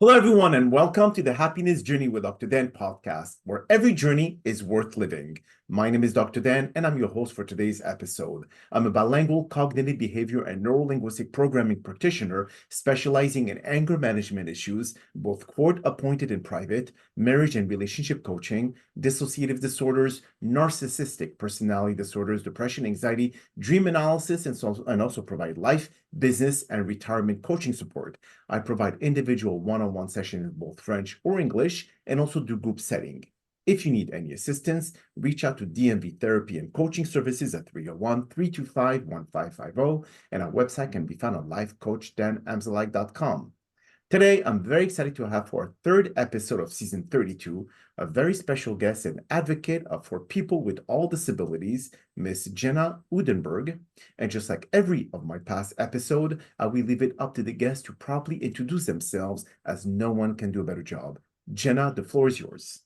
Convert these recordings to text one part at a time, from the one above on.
Hello, everyone, and welcome to the Happiness Journey with Dr. Dan podcast, where every journey is worth living. My name is Dr. Dan, and I'm your host for today's episode. I'm a bilingual cognitive behavior and neurolinguistic programming practitioner specializing in anger management issues, both court-appointed and private, marriage and relationship coaching, dissociative disorders, narcissistic personality disorders, depression, anxiety, dream analysis, and also provide life, business, and retirement coaching support. I provide individual one-on-one sessions in both French or English and also do group setting. If you need any assistance, reach out to DMV Therapy and Coaching Services at 301-325-1550, and our website can be found on lifecoachddanamzallag.com. Today, I'm very excited to have for our third episode of season 32, a very special guest and advocate for people with all disabilities, Miss Jenna Udenberg. And just like every of my past episode, I will leave it up to the guests to properly introduce themselves, as no one can do a better job. Jenna, the floor is yours.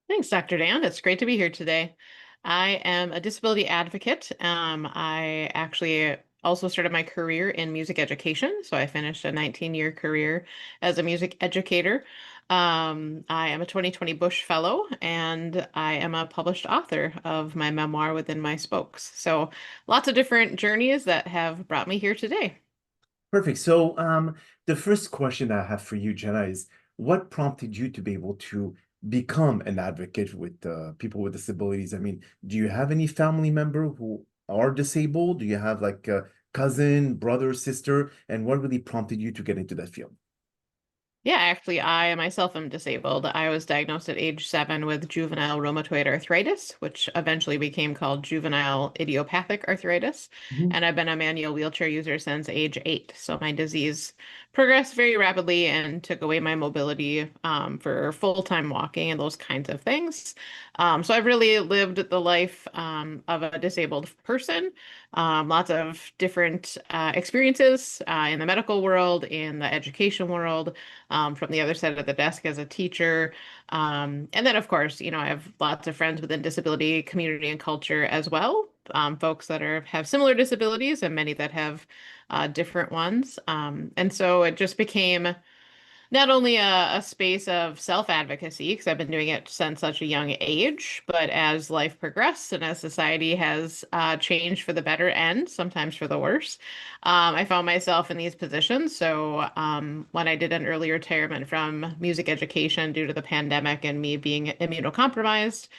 Thanks, Dr. Dan. It's great to be here today. I am a disability advocate. I actually also started my career in music education. So I finished a 19-year career as a music educator. I am a 2020 BushFellow, and I am a published author of my memoir, Within My Spokes. So lots of different journeys that have brought me here today. Perfect. So the first question I have for you, Jenna, is what prompted you to be able to become an advocate with people with disabilities? I mean, do you have any family member who are disabled? Do you have like a cousin, brother, sister? And what really prompted you to get into that field? Yeah, actually, I myself am disabled. I was diagnosed at age 7 with juvenile rheumatoid arthritis, which eventually became called juvenile idiopathic arthritis. Mhm. And I've been a manual wheelchair user since age 8. So my disease progressed very rapidly and took away my mobility for full-time walking and those kinds of things. So I've really lived the life of a disabled person. Lots of different experiences in the medical world, in the education world, from the other side of the desk as a teacher. And then, of course, I have lots of friends within disability community and culture as well. Folks that have similar disabilities and many that have different ones. And so it just became not only a space of self-advocacy, because I've been doing it since such a young age, but as life progressed and as society has changed for the better and sometimes for the worse, I found myself in these positions. So when I did an early retirement from music education due to the pandemic and me being immunocompromised,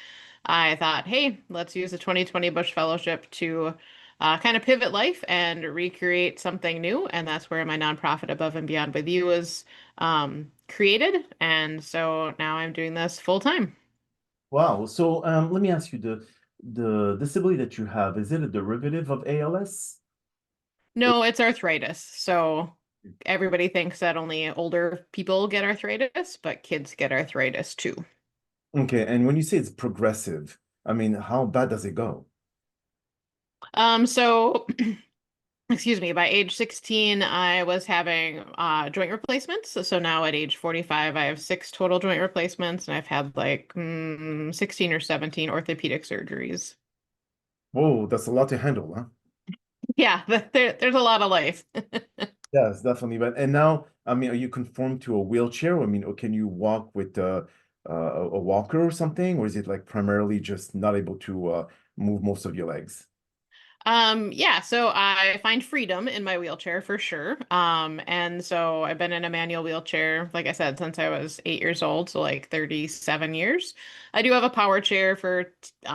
I thought, hey, let's use the 2020 Bush Fellowship to kind of pivot life and recreate something new. And that's where my nonprofit Above and Beyond with You was created. And so now I'm doing this full time. Wow. So let me ask you, the disability that you have, is it a derivative of ALS? No, it's arthritis. So everybody thinks that only older people get arthritis, but kids get arthritis too. Okay, and when you say it's progressive, I mean, how bad does it go? So excuse me, by age 16, I was having joint replacements. So now at age 45, I have 6 total joint replacements, and I've had like 16 or 17 orthopedic surgeries. Whoa, that's a lot to handle, huh? Yeah, there's a lot of life. Yes, definitely. But and now, I mean, are you conformed to a wheelchair? I mean, or can you walk with a walker or something, or is it like primarily just not able to move most of your legs? Yeah, so I find freedom in my wheelchair for sure. And so I've been in a manual wheelchair, like I said, since I was 8 years old, so like 37 years. I do have a power chair for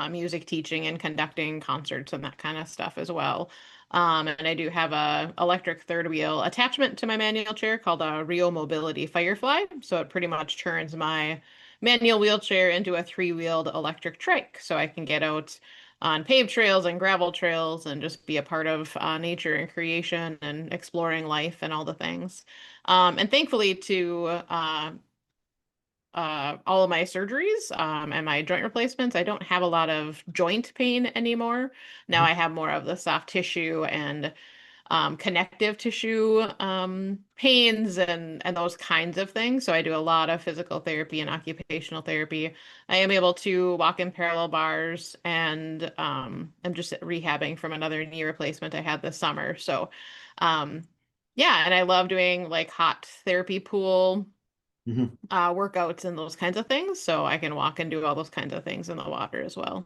music teaching and conducting concerts and that kind of stuff as well. And I do have a electric third wheel attachment to my manual chair called a Rio Mobility Firefly. So it pretty much turns my manual wheelchair into a 3-wheeled electric trike, so I can get out on paved trails and gravel trails and just be a part of nature and creation and exploring life and all the things. And thankfully to all of my surgeries and my joint replacements, I don't have a lot of joint pain anymore. Now I have more of the soft tissue and connective tissue pains and those kinds of things. So I do a lot of physical therapy and occupational therapy. I am able to walk in parallel bars, and I'm just rehabbing from another knee replacement I had this summer. So um, yeah, and I love doing like hot therapy pool Mhm. workouts and those kinds of things. So I can walk and do all those kinds of things in the water as well.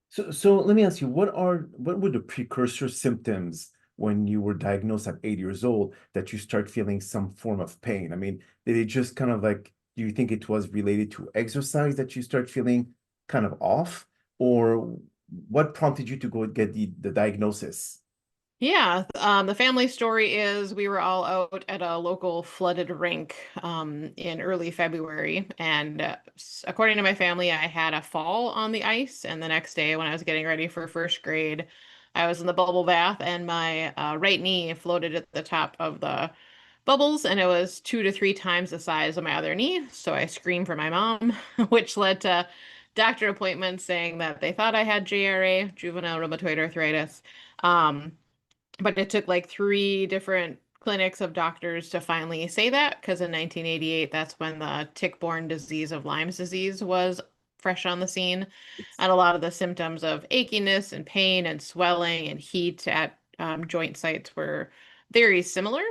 So let me ask you, what were the precursor symptoms when you were diagnosed at 8 years old that you start feeling some form of pain? I mean, did it just kind of like, do you think it was related to exercise that you start feeling kind of off, or what prompted you to go get the diagnosis? Yeah, the family story is we were all out at a local flooded rink in early February, and according to my family, I had a fall on the ice, and the next day when I was getting ready for first grade, I was in the bubble bath, and my right knee floated at the top of the bubbles, and it was 2 to 3 times the size of my other knee. So I screamed for my mom, which led to doctor appointments saying that they thought I had JRA, juvenile rheumatoid arthritis. Um, but it took like 3 different clinics of doctors to finally say that, because in 1988, that's when the tick-borne disease of Lyme's disease was fresh on the scene. And a lot of the symptoms of achiness and pain and swelling and heat at joint sites were very similar.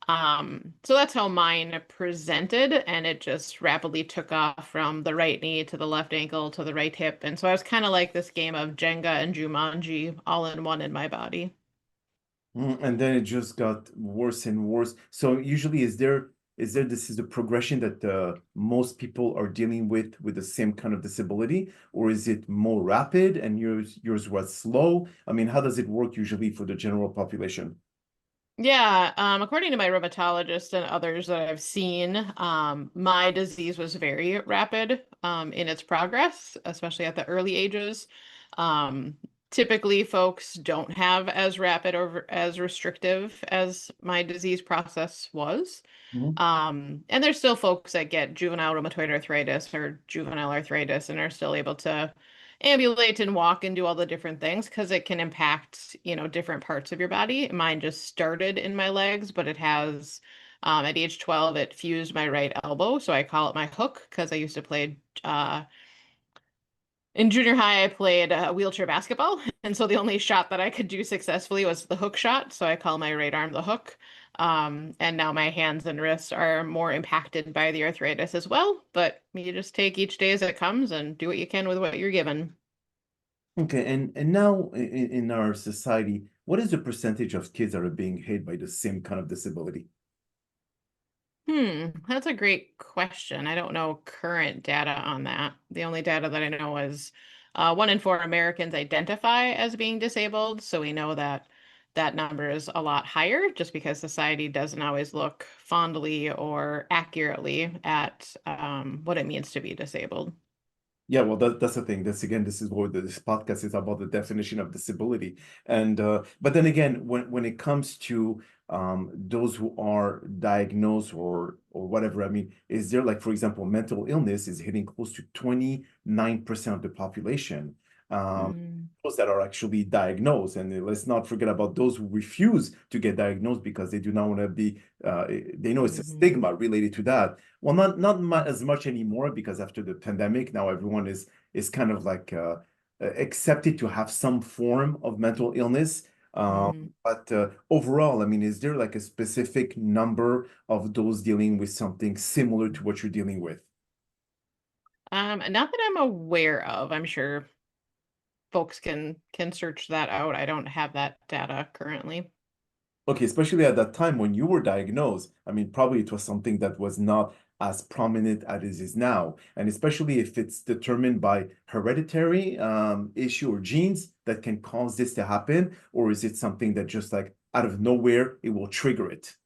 So that's how mine presented, and it just rapidly took off from the right knee to the left ankle to the right hip. And so I was kind of like this game of Jenga and Jumanji all in one in my body. And then it just got worse and worse. So usually, is there this is the progression that most people are dealing with the same kind of disability, or is it more rapid and yours was slow? I mean, how does it work usually for the general population? Yeah, according to my rheumatologist and others that I've seen, my disease was very rapid in its progress, especially at the early ages. Um, Typically, folks don't have as rapid or as restrictive as my disease process was. Mhm. And there's still folks that get juvenile rheumatoid arthritis or juvenile arthritis and are still able to ambulate and walk and do all the different things because it can impact, different parts of your body. Mine just started in my legs, but it has, at age 12, it fused my right elbow. So I call it my hook because I used to play in junior high, I played wheelchair basketball, and so the only shot that I could do successfully was the hook shot. So I call my right arm the hook. And now my hands and wrists are more impacted by the arthritis as well. But you just take each day as it comes and do what you can with what you're given. Okay, and now in our society, what is the percentage of kids that are being hit by the same kind of disability? That's a great question. I don't know current data on that. The only data that I know is 1 in 4 Americans identify as being disabled. So we know that that number is a lot higher just because society doesn't always look fondly or accurately at what it means to be disabled. Yeah, well, that's the thing. This is what this podcast is about, the definition of disability. And but then again, when it comes to those who are diagnosed or whatever, I mean, is there like, for example, mental illness is hitting close to 29% of the population. Um, Mm, those that are actually diagnosed, and let's not forget about those who refuse to get diagnosed because they do not want to be. They know it's a mhm, stigma related to that. Well, not mu as much anymore because after the pandemic, now everyone is kind of like accepted to have some form of mental illness. mm. But overall, I mean, is there like a specific number of those dealing with something similar to what you're dealing with? Not that I'm aware of. I'm sure folks can search that out. I don't have that data currently. Okay, especially at that time when you were diagnosed, I mean, probably it was something that was not as prominent as it is now. And especially if it's determined by hereditary issue or genes that can cause this to happen, or is it something that just like out of nowhere, it will trigger it?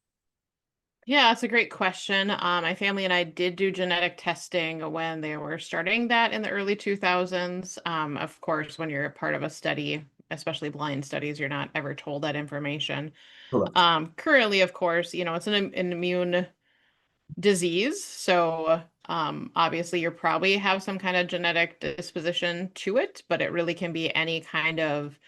Yeah, that's a great question. My family and I did do genetic testing when they were starting that in the early 2000s. Of course, when you're a part of a study, especially blind studies, you're not ever told that information. Correct. Currently, of course, it's an immune disease. So, obviously, you probably have some kind of genetic disposition to it, but it really can be any kind of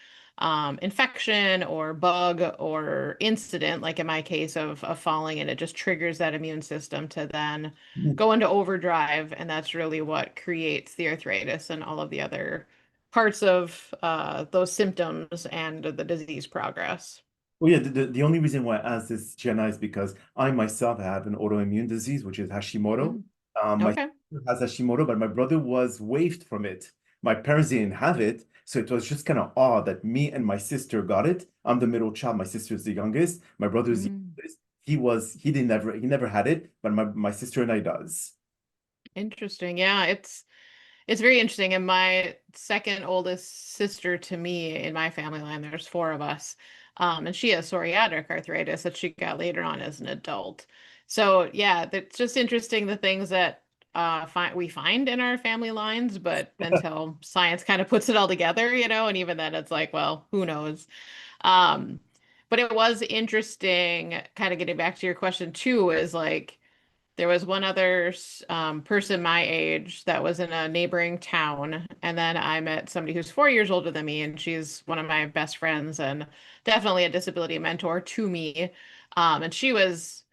infection or bug or incident, like in my case of falling, and it just triggers that immune system to then go into overdrive. And that's really what creates the arthritis and all of the other parts of those symptoms and the disease progress. Well, yeah, the only reason why I asked this, Jenna, is because I myself have an autoimmune disease, which is Hashimoto. Mm, My okay. sister has Hashimoto, but my brother was waived from it. My parents didn't have it, so it was just kind of odd that me and my sister got it. I'm the middle child. My sister is the youngest. My brother's the Mm. youngest. He never had it, but my sister and I does. Interesting. Yeah, it's very interesting. And my second oldest sister to me in my family line, there's four of us. And she has psoriatic arthritis that she got later on as an adult. So yeah, it's just interesting the things that we find in our family lines, but until science kind of puts it all together, and even then it's like, well, who knows? Um, but it was interesting, kind of getting back to your question too, is like there was one other person my age that was in a neighboring town, and then I met somebody who's 4 years older than me, and she's one of my best friends and definitely a disability mentor to me. And she was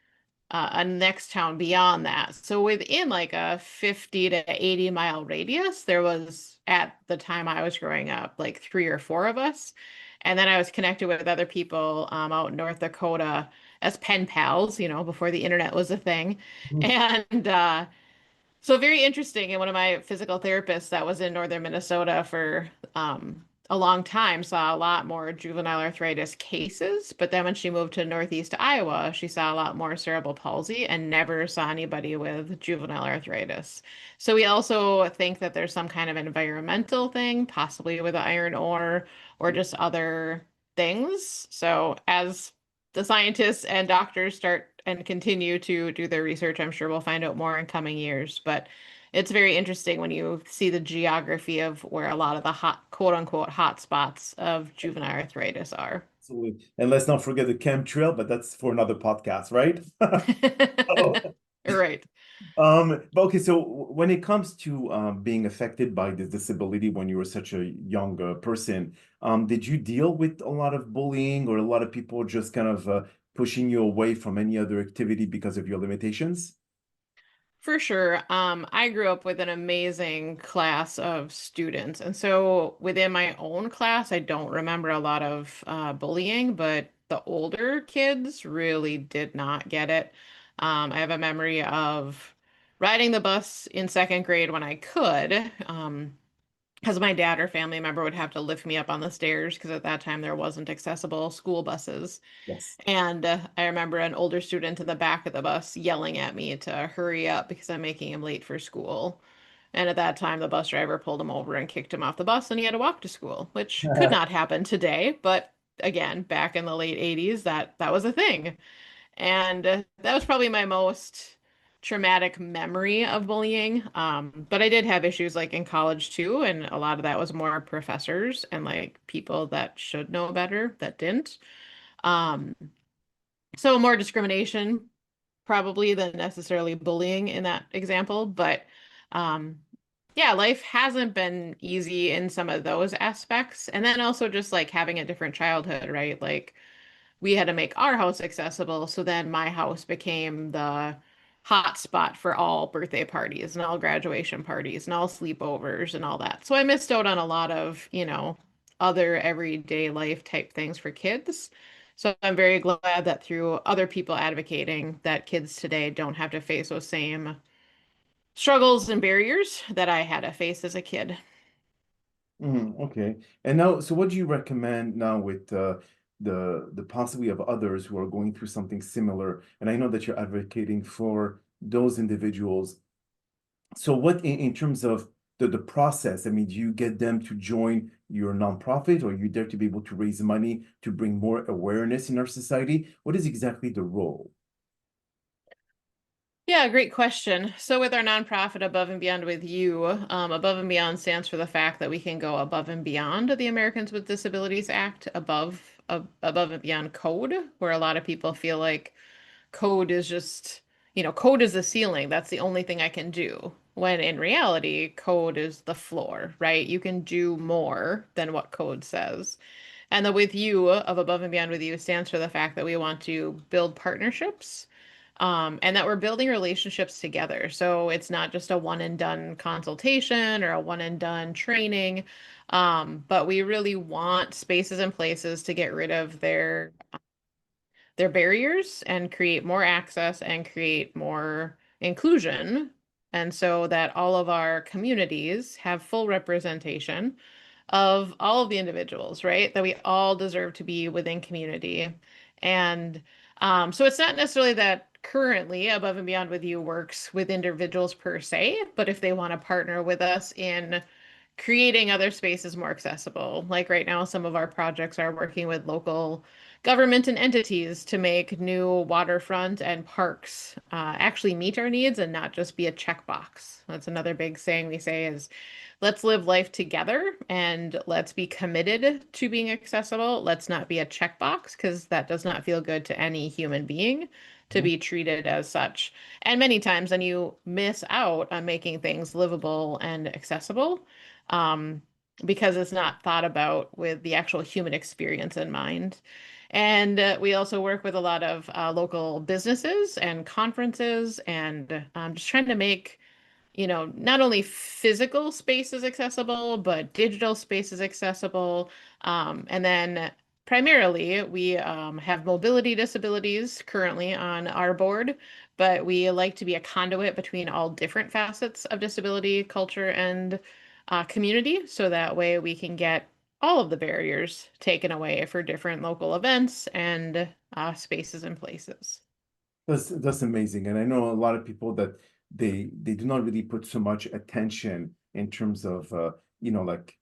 a next town beyond that. So within like a 50 to 80-mile radius, there was at the time I was growing up, like three or four of us. And then I was connected with other people out in North Dakota as pen pals, before the internet was a thing. And so very interesting. And one of my physical therapists that was in northern Minnesota for a long time saw a lot more juvenile arthritis cases. But then when she moved to northeast Iowa, she saw a lot more cerebral palsy and never saw anybody with juvenile arthritis. So we also think that there's some kind of environmental thing, possibly with the iron ore or just other things. So as the scientists and doctors start and continue to do their research, I'm sure we'll find out more in coming years. But it's very interesting when you see the geography of where a lot of the hot, quote unquote, hot spots of juvenile arthritis are. Absolutely. And let's not forget the chemtrail, but that's for another podcast, right? Oh. Right. But okay, so when it comes to being affected by this disability when you were such a young person, did you deal with a lot of bullying or a lot of people just kind of pushing you away from any other activity because of your limitations? For sure. I grew up with an amazing class of students. And so within my own class, I don't remember a lot of bullying, but the older kids really did not get it. I have a memory of riding the bus in second grade when I could, because my dad or family member would have to lift me up on the stairs because at that time there wasn't accessible school buses. Yes. And I remember an older student in the back of the bus yelling at me to hurry up because I'm making him late for school. And at that time, the bus driver pulled him over and kicked him off the bus, and he had to walk to school, which could not happen today. But again, back in the late 80s, that was a thing. And that was probably my most traumatic memory of bullying. But I did have issues like in college too, and a lot of that was more professors and like people that should know better that didn't. Um, so more discrimination probably than necessarily bullying in that example, but um yeah, life hasn't been easy in some of those aspects. And then also just like having a different childhood, right? Like we had to make our house accessible, so then my house became the hot spot for all birthday parties and all graduation parties and all sleepovers and all that. So I missed out on a lot of, other everyday life type things for kids. So I'm very glad that through other people advocating that kids today don't have to face those same struggles and barriers that I had to face as a kid. Okay. And now, so what do you recommend now with the possibility of others who are going through something similar? And I know that you're advocating for those individuals. So what in terms of the process, I mean, do you get them to join your nonprofit or are you there to be able to raise money to bring more awareness in our society? What is exactly the role? Yeah, great question. So with our nonprofit Above and Beyond with You, Above and Beyond stands for the fact that we can go above and beyond the Americans with Disabilities Act, above and beyond code, where a lot of people feel like code is just, code is the ceiling. That's the only thing I can do. When in reality, code is the floor, right? You can do more than what code says. And the with you of Above and Beyond with You stands for the fact that we want to build partnerships, and that we're building relationships together. So it's not just a one and done consultation or a one and done training, but we really want spaces and places to get rid of their their barriers and create more access and create more inclusion. And so that all of our communities have full representation of all of the individuals, right? That we all deserve to be within community. And so it's not necessarily that currently Above and Beyond with You works with individuals per se, but if they want to partner with us in creating other spaces more accessible. Like right now, some of our projects are working with local government and entities to make new waterfront and parks actually meet our needs and not just be a checkbox. That's another big saying we say is let's live life together and let's be committed to being accessible. Let's not be a checkbox because that does not feel good to any human being to be treated as such. And many times then you miss out on making things livable and accessible um, because it's not thought about with the actual human experience in mind. And we also work with a lot of local businesses and conferences and just trying to make not only physical spaces accessible, but digital spaces accessible. And then primarily, we have mobility disabilities currently on our board, but we like to be a conduit between all different facets of disability, culture, and community. So that way we can get all of the barriers taken away for different local events and spaces and places. That's amazing. And I know a lot of people that they do not really put so much attention in terms of like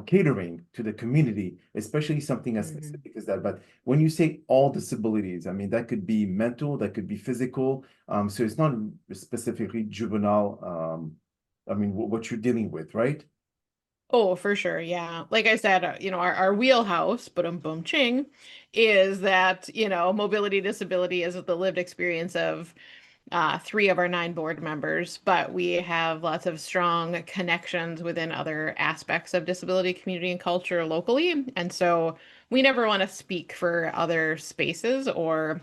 catering to the community, especially something as Mhm. specific as that. But when you say all disabilities, I mean that could be mental, that could be physical. So it's not specifically juvenile. I mean what you're dealing with, right? Oh, for sure. Yeah. Like I said, our wheelhouse, but boom ching, is that, mobility disability is the lived experience of three of our nine board members, but we have lots of strong connections within other aspects of disability community and culture locally. And so we never want to speak for other spaces or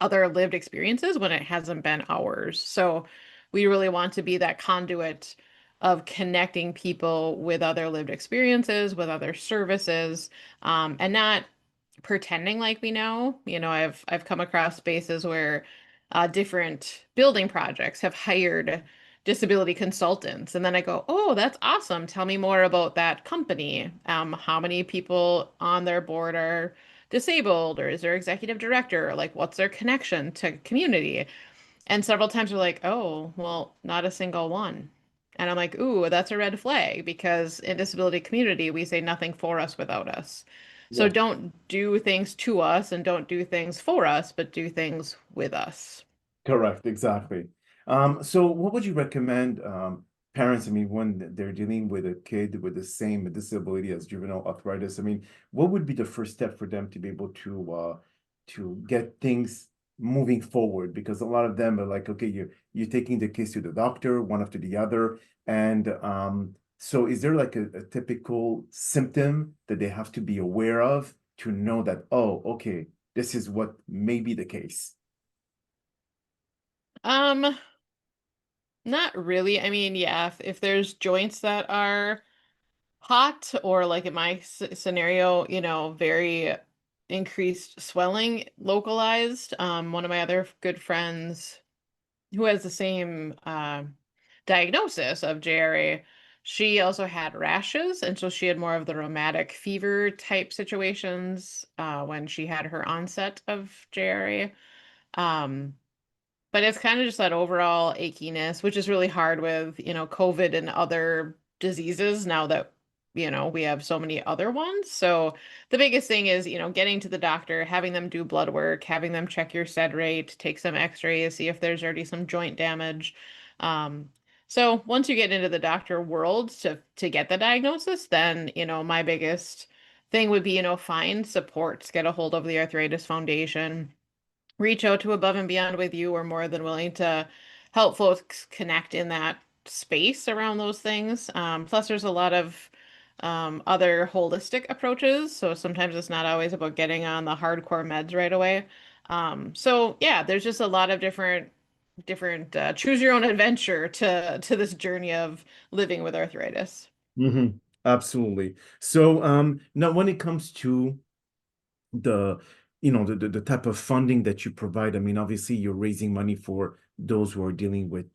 other lived experiences when it hasn't been ours. So we really want to be that conduit of connecting people with other lived experiences, with other services, and not pretending like we know. I've come across spaces where different building projects have hired disability consultants, and then I go, "Oh, that's awesome. Tell me more about that company. How many people on their board are disabled, or is there executive director? Or like, what's their connection to community?" And several times we're like, "Oh, well, not a single one." And I'm like, "Ooh, that's a red flag because in disability community, we say nothing for us without us. So Yeah. don't do things to us and don't do things for us, but do things with us." Correct, exactly. So what would you recommend parents, I mean, when they're dealing with a kid with the same disability as juvenile arthritis? I mean, what would be the first step for them to be able to get things moving forward? Because a lot of them are like, okay, you're taking the case to the doctor, one after the other. And so is there like a typical symptom that they have to be aware of to know that, oh, okay, this is what may be the case? Um, Not really. I mean, yeah, if there's joints that are hot or like in my scenario, very increased swelling localized. One of my other good friends who has the same diagnosis of JRA, she also had rashes, and so she had more of the rheumatic fever type situations when she had her onset of JRA. Um, but it's kind of just that overall achiness, which is really hard with, COVID and other diseases now that, we have so many other ones. So the biggest thing is, getting to the doctor, having them do blood work, having them check your sed rate, take some x-rays, see if there's already some joint damage. Um, so once you get into the doctor world to get the diagnosis, then, my biggest thing would be, find supports, get a hold of the Arthritis Foundation, reach out to Above and Beyond with You. We're more than willing to help folks connect in that space around those things. Plus, there's a lot of other holistic approaches. So sometimes it's not always about getting on the hardcore meds right away. So yeah, there's just a lot of different choose your own adventure to this journey of living with arthritis. Absolutely. So now when it comes to the the type of funding that you provide. I mean, obviously you're raising money for those who are dealing with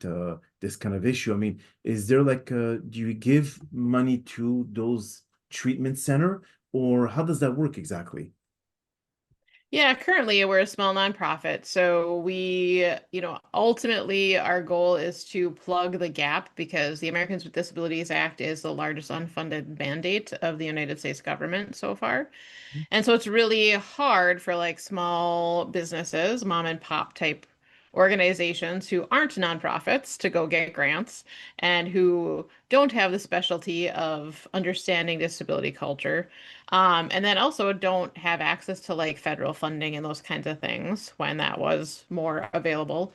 this kind of issue. I mean, is there like, do you give money to those treatment center, or how does that work exactly? Yeah, currently we're a small nonprofit. So ultimately our goal is to plug the gap because the Americans with Disabilities Act is the largest unfunded mandate of the United States government so far. And so it's really hard for like small businesses, mom and pop type organizations who aren't nonprofits to go get grants and who don't have the specialty of understanding disability culture. And then also don't have access to like federal funding and those kinds of things when that was more available.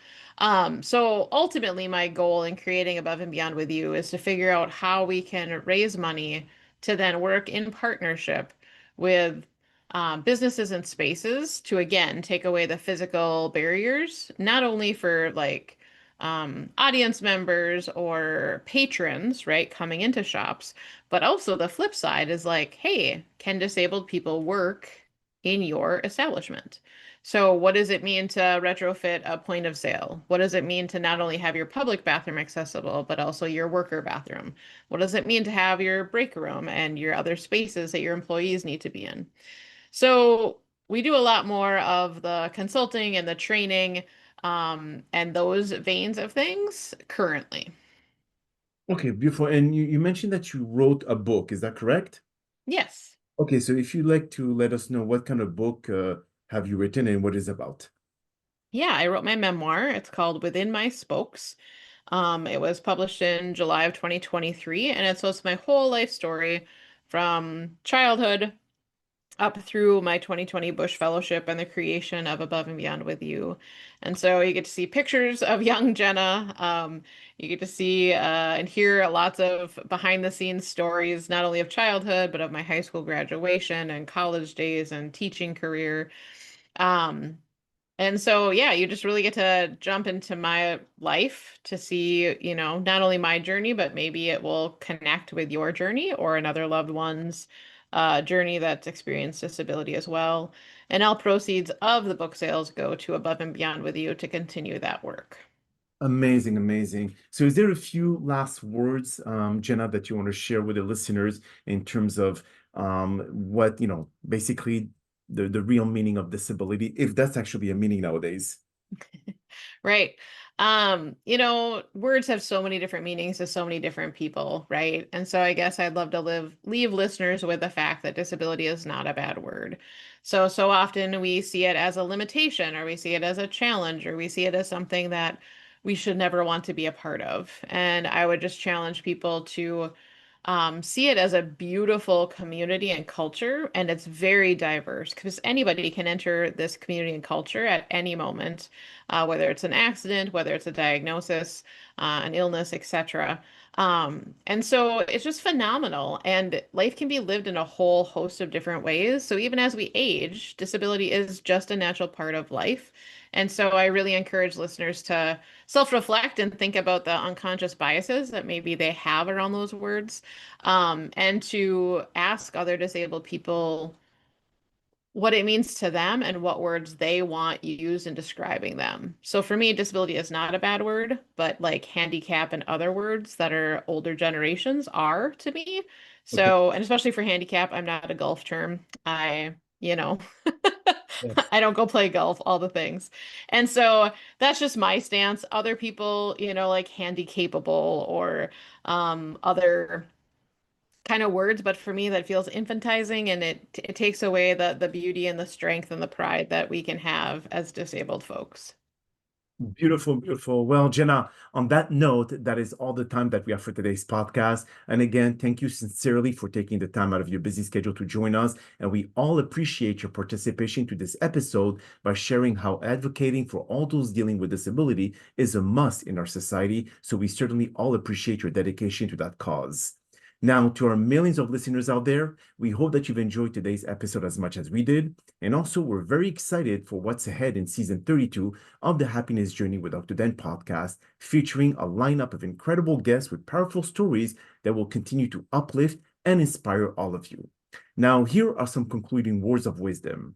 So ultimately, my goal in creating Above and Beyond with You is to figure out how we can raise money to then work in partnership with businesses and spaces to again take away the physical barriers, not only for like audience members or patrons, right, coming into shops, but also the flip side is like, hey, can disabled people work in your establishment? So, what does it mean to retrofit a point of sale? What does it mean to not only have your public bathroom accessible, but also your worker bathroom? What does it mean to have your break room and your other spaces that your employees need to be in? So we do a lot more of the consulting and the training and those veins of things currently. Okay, beautiful. And you mentioned that you wrote a book, is that correct? Yes. Okay, so if you'd like to let us know what kind of book have you written and what is about. Yeah, I wrote my memoir. It's called Within My Spokes. It was published in July of 2023, and it's my whole life story from childhood up through my 2020 Bush Fellowship and the creation of Above and Beyond with You. And so you get to see pictures of young Jenna. You get to see and hear lots of behind the scenes stories, not only of childhood, but of my high school graduation and college days and teaching career. Um, and so, yeah, you just really get to jump into my life to see, not only my journey, but maybe it will connect with your journey or another loved one's journey that's experienced disability as well. And all proceeds of the book sales go to Above and Beyond with You to continue that work. Amazing, amazing. So is there a few last words, Jenna, that you want to share with the listeners in terms of what, basically the real meaning of disability, if that's actually a meaning nowadays? Right. Words have so many different meanings to so many different people, right? And so I guess I'd love to leave listeners with the fact that disability is not a bad word. So often we see it as a limitation, or we see it as a challenge, or we see it as something that we should never want to be a part of. And I would just challenge people to see it as a beautiful community and culture, and it's very diverse because anybody can enter this community and culture at any moment, whether it's an accident, whether it's a diagnosis, an illness, etc. And so it's just phenomenal, and life can be lived in a whole host of different ways. So even as we age, disability is just a natural part of life. And so I really encourage listeners to self-reflect and think about the unconscious biases that maybe they have around those words, and to ask other disabled people what it means to them and what words they want used in describing them. So for me, disability is not a bad word, but like handicap and other words that are older generations are to me. Okay. So, and especially for handicap, I'm not a golf term. You know, Yes. I don't go play golf, all the things. And so that's just my stance. Other people, like handy capable or other kind of words, but for me that feels infantizing, and it takes away the beauty and the strength and the pride that we can have as disabled folks. Beautiful, beautiful. Well, Jenna, on that note, that is all the time that we have for today's podcast. And again, thank you sincerely for taking the time out of your busy schedule to join us. And we all appreciate your participation to this episode by sharing how advocating for all those dealing with disability is a must in our society. So we certainly all appreciate your dedication to that cause. Now, to our millions of listeners out there, we hope that you've enjoyed today's episode as much as we did. And also, we're very excited for what's ahead in season 32 of the Happiness Journey with Dr. Dan podcast, featuring a lineup of incredible guests with powerful stories that will continue to uplift and inspire all of you. Now, here are some concluding words of wisdom.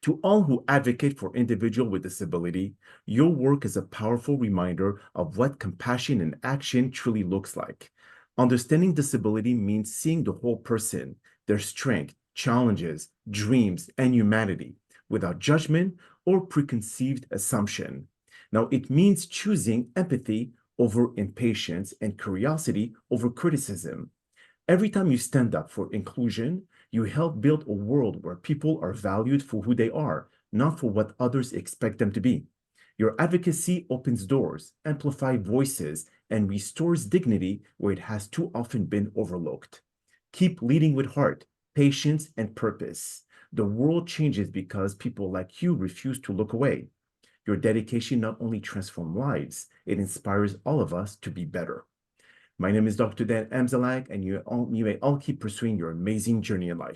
To all who advocate for individuals with disability, your work is a powerful reminder of what compassion in action truly looks like. Understanding disability means seeing the whole person, their strength, challenges, dreams, and humanity, without judgment or preconceived assumption. Now, it means choosing empathy over impatience and curiosity over criticism. Every time you stand up for inclusion, you help build a world where people are valued for who they are, not for what others expect them to be. Your advocacy opens doors, amplifies voices, and restores dignity where it has too often been overlooked. Keep leading with heart, patience, and purpose. The world changes because people like you refuse to look away. Your dedication not only transforms lives, it inspires all of us to be better. My name is Dr. DanAmzallag, and you may all keep pursuing your amazing journey in life.